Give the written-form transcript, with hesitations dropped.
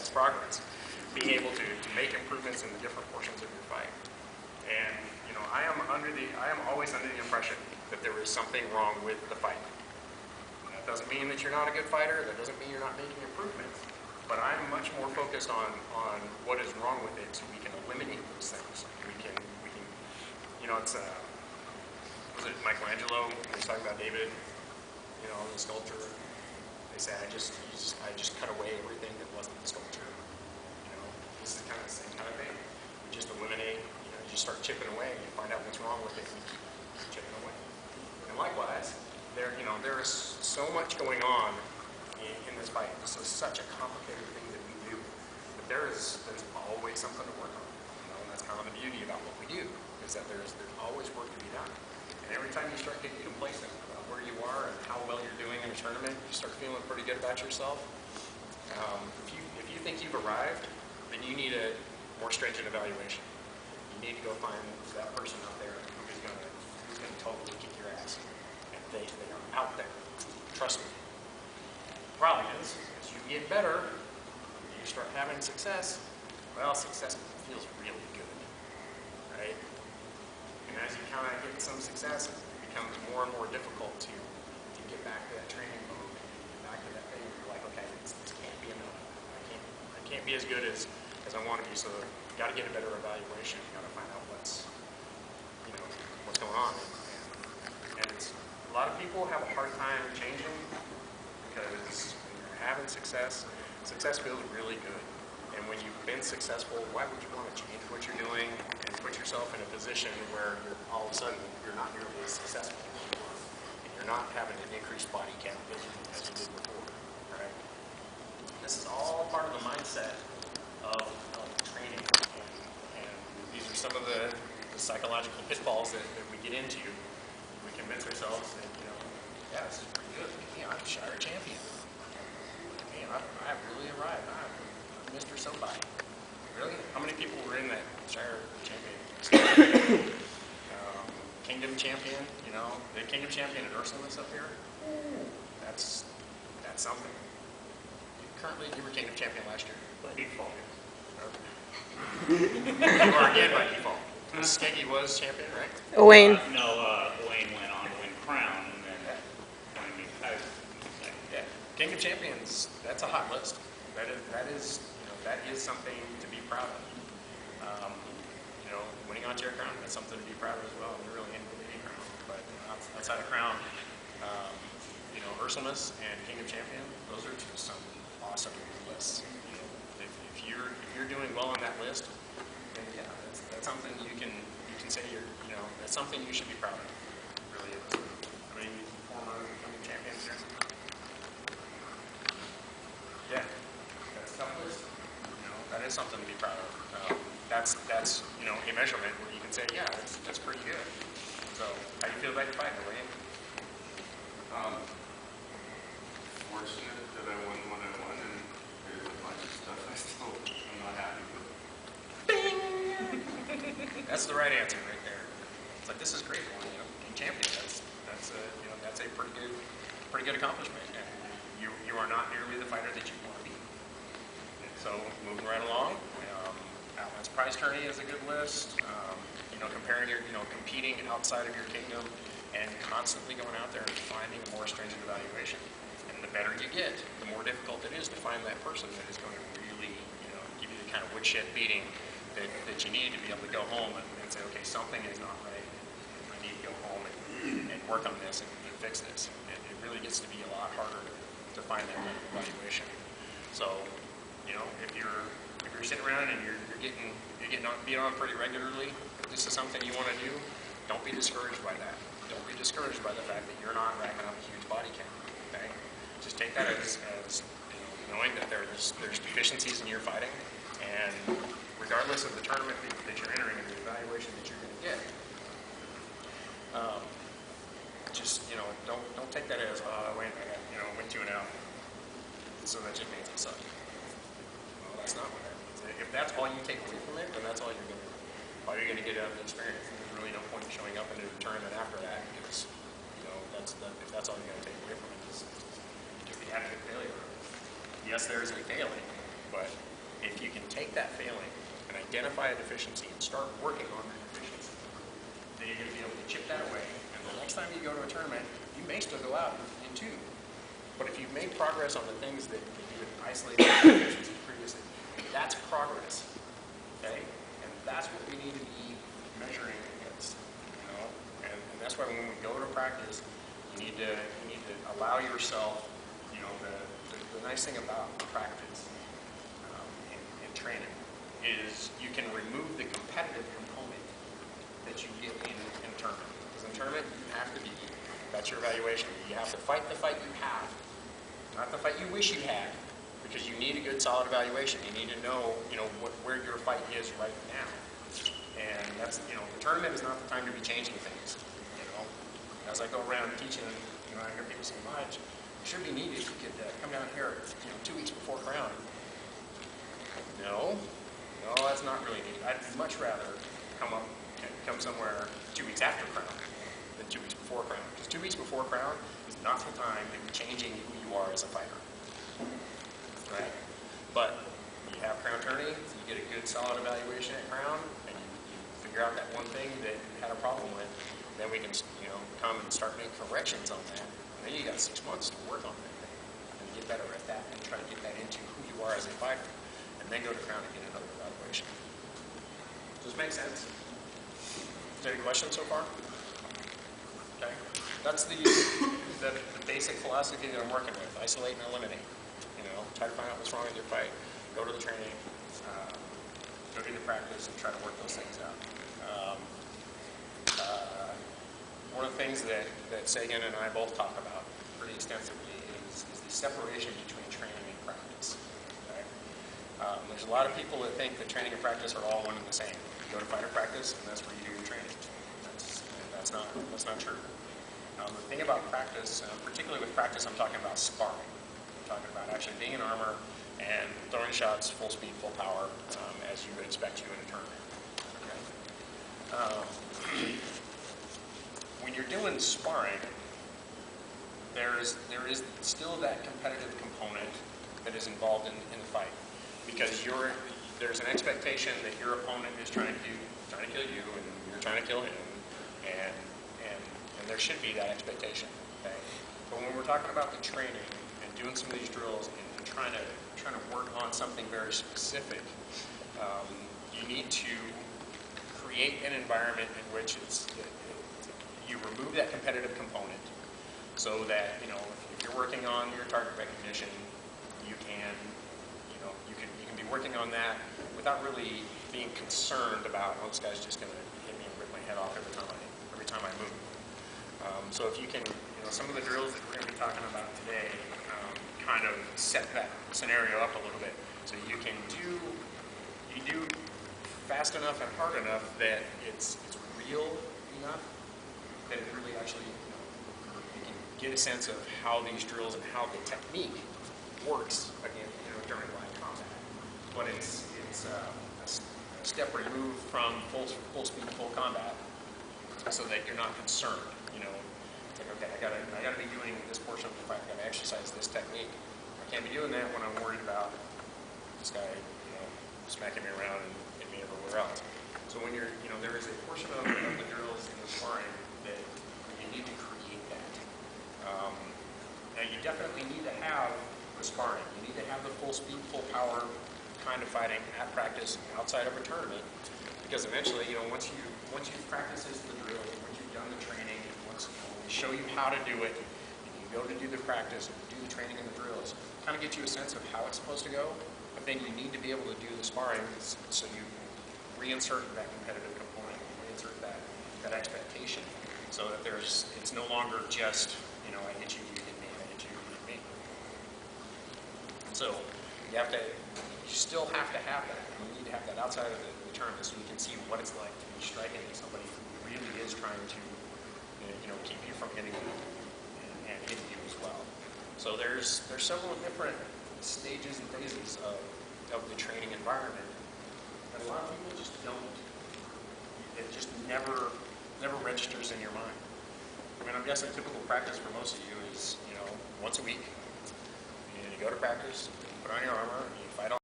fast progress, being able to make improvements in the different portions of your fight. And you know, I am always under the impression that there is something wrong with the fight. That doesn't mean that you're not a good fighter. That doesn't mean you're not making improvements. But I'm much more focused on what is wrong with it, so we can eliminate those things. We can, you know, it's was it Michelangelo? He was talking about David, you know, the sculpture. They say I just cut away everything that wasn't the sculpture. You know, this is kind of the same kind of thing. We just eliminate. You know, you just start chipping away, and you find out what's wrong with it, and you keep chipping away. And likewise, there is so much going on in this fight. This is such a complicated thing that we do, but there's always something to work on. You know, and that's kind of the beauty about what we do, is that there's always work to be done. And every time you start getting complacent about where you are and how well you're doing in a tournament, you start feeling pretty good about yourself. If you think you've arrived, then you need a more stringent evaluation. You need to go find that person out there who's going to totally kick your ass. And they are out there. Trust me. The problem is, as you get better, you start having success, well, success feels really good, right? And as you kind of get some success, it becomes more and more difficult to get back to that training mode, get back to that thing where you're like, okay, this can't be enough. I can't be as good as I want to be, so you've got to get a better evaluation. You've got to find out what's going on. And a lot of people have a hard time changing, because when you're having success feels really good. And when you've been successful, why would you want to change what you're doing and put yourself in a position where all of a sudden you're not nearly as successful anymore, and you're not having an increased body count as you did before, right? This is all part of the mindset of training, and these are some of the psychological pitfalls that we get into. We convince ourselves that, you know, yeah, this is pretty good. Yeah, I'm a Shire champion. Man, I've really arrived. I'm Mr. Somebody. Really? How many people were in that Shire champion? Kingdom champion, you know, the Kingdom champion at Ursulus up here. That's something. You were Kingdom champion last year. By default. You are again by default. Skeggy was champion, right? Wayne. No, Wayne went on to win Crown, and then yeah. Kingdom champions, that's a hot list. That is something to be proud of. You know, winning on Tir Crown, that's something to be proud of as well. You're really into any crown, but outside of Crown, you know, Ursulus and Kingdom champion, those are some awesome lists. You know, if you're doing well on that list, then yeah, that's something you can say you know, that's something you should be proud of. It really is. How many former Kingdom champions here? Yeah, that's a tough list. You know, that is something to be proud of. That's you know, a measurement where you can say, yeah, that's pretty good. So, how do you feel about your fight, Wayne? Fortunate that I won what I won, and there's a bunch of stuff I'm not happy with. Bing! That's the right answer right there. It's like, this is great, you know, being champion. That's a pretty good accomplishment. And you are not nearly the fighter that you want to be. And so, moving right along. Outland's prize tourney is a good list. You know, competing outside of your kingdom, and constantly going out there and finding a more stringent evaluation. And the better you get, the more difficult it is to find that person that is going to really, you know, give you the kind of woodshed beating that you need to be able to go home and say, okay, something is not right. I need to go home and work on this and fix this. It really gets to be a lot harder to find that kind of evaluation. So, you know, if you're sitting around and you're getting beat on pretty regularly, if this is something you want to do, don't be discouraged by that. Don't be discouraged by the fact that you're not racking up a huge body count. Okay, just take that as you know, knowing that there's deficiencies in your fighting, and regardless of the tournament that you're entering and the evaluation that you're going to get, just, you know, don't take that as wait, went 2 and out, so that just means I suck. Well, that's not what that means. If that's all you take away from it, then that's all you're going to get out of the experience. And there's really no point in showing up into the tournament after that, because, you know, if that's all you're going to take away from it, is just the abject failure. Yes, there's a failing, but identify a deficiency and start working on that deficiency, then you're going to be able to chip that away. And the next time you go to a tournament, you may still go out in two. But if you've made progress on the things that you had isolated deficiencies previously, that's progress. Okay? And that's what we need to be measuring against. You know? And that's why when we go to practice, you need to allow yourself, you know, the nice thing about practice in training is you can remove the competitive component that you get in tournament. Because in tournament, you have to be, that's your evaluation. You have to fight the fight you have, not the fight you wish you had, because you need a good solid evaluation. You need to know, where your fight is right now. And that's, the tournament is not the time to be changing things. As I go around teaching, I hear people say, "Mike, it should be neat if you could come down here, 2 weeks before crown." No, that's not really neat. I'd much rather come somewhere 2 weeks after crown than 2 weeks before crown. Because 2 weeks before crown is not the time to be changing who you are as a fighter, right? But you have crown tourney, you get a good solid evaluation at crown, and you figure out that one thing that you had a problem with. Then we can, come and start making corrections on that. And then you got 6 months to work on that thing and get better at that and try to get that into who you are as a fighter. And then go to crown and get another evaluation. Does this make sense? Is there any questions so far? Okay. That's the basic philosophy that I'm working with. Isolate and eliminate. Try to find out what's wrong with your fight. Go to the training. Go do the practice and try to work those things out. One of the things that Sagan and I both talk about pretty extensively is the separation between training and practice. Okay? There's a lot of people that think that training and practice are all one and the same. You go to fighter practice, and that's where you do your training. That's not true. The thing about practice, particularly with practice, I'm talking about sparring. I'm talking about actually being in armor and throwing shots full speed, full power, as you would expect to in a tournament. Okay? When you're doing sparring, there is still that competitive component that is involved in the fight, because there's an expectation that your opponent is trying to kill you, and you're trying to kill him, and there should be that expectation. Okay? But when we're talking about the training and doing some of these drills and trying to work on something very specific, you need to create an environment in which you remove that competitive component, so that if you're working on your target recognition, you can be working on that without really being concerned about, this guy's just going to hit me and rip my head off every time I move. So if you can, some of the drills that we're going to be talking about today kind of set that scenario up a little bit, so you do fast enough and hard enough that it's real enough that it really actually, you can get a sense of how these drills and how the technique works again, during live combat. But it's a step removed from full speed, full combat, so that you're not concerned. It's like, okay, I gotta be doing this portion of the fight. I gotta exercise this technique. I can't be doing that when I'm worried about this guy, smacking me around and hitting me everywhere else. So when there is a portion of the drills in the sparring that you need to create that. Now you definitely need to have the sparring. You need to have the full speed, full power kind of fighting at practice outside of a tournament, because eventually, once you've practiced the drill, once you've done the training, once we show you how to do it, and you go to do the practice and do the training and the drills, kind of get you a sense of how it's supposed to go. But then you need to be able to do the sparring, so you reinsert that competitive component, reinsert that expectation, so that it's no longer just, I hit you, you hit me, I hit you, you hit me. So you still have to have that. You need to have that outside of the tournament, so you can see what it's like to be striking at somebody who really is trying to, keep you from hitting you and hitting you as well. So there's several different stages and phases of the training environment, and a lot of people just don't. It just never registers in your mind. I mean, I'm guessing typical practice for most of you is, once a week, you go to practice, you put on your armor, you fight all